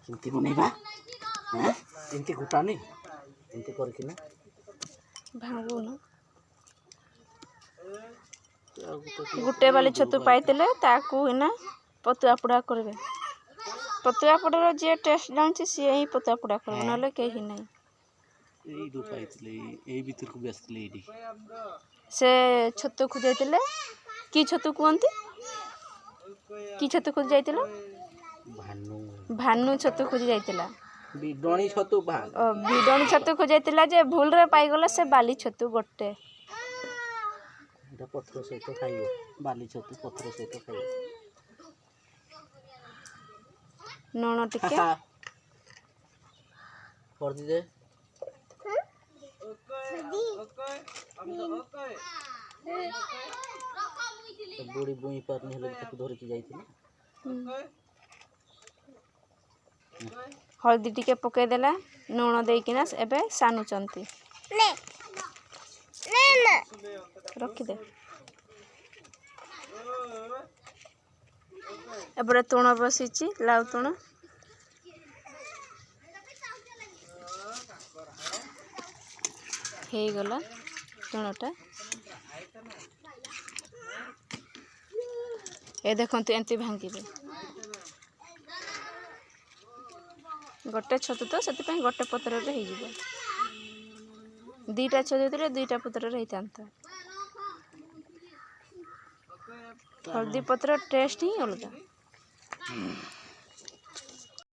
चिंती बनेबा हां चिंती गुटानी चिंती करकिना भांगू न गुटे वाली छतु पाइतले ताकू इना पतुआ पुड़ा करबे पतुआ पुड़ा जे टेस्ट जानछि से ही पतुआ पुड़ा करबे नले केही नै एई दो पाइतले एई भीतर को बेसले एडी से छतु खुजैतले की छतु कोंती की छतु खुज जाइतला भानु छतु खुज जाइतला बिडणी छतु बिडणी छतु खुज जाइतला जे भूल रे पाई गला से बाली छतु गोटे एटा पत्र सहित खाइबो बाली छतु पत्र सहित खाइबो नोनो टिके कर दी दे बुढ़ी बुई पर नहीं हले तक धरि की जाइथिनी हल्दी टिके पके देला नोनो देकिना एबे सानुचंती ने ने रखी दे एबरे तुण बसीची लाउ तुण हे गला तुणटा ए देखंतु एंती भांगिबे गोटे छतु तो सेति पई गोटे पत्र रे हे जिवो दीटा छतु रे दुईटा पत्र रे हेतांता हल्दी पत्र टेस्ट ही अलग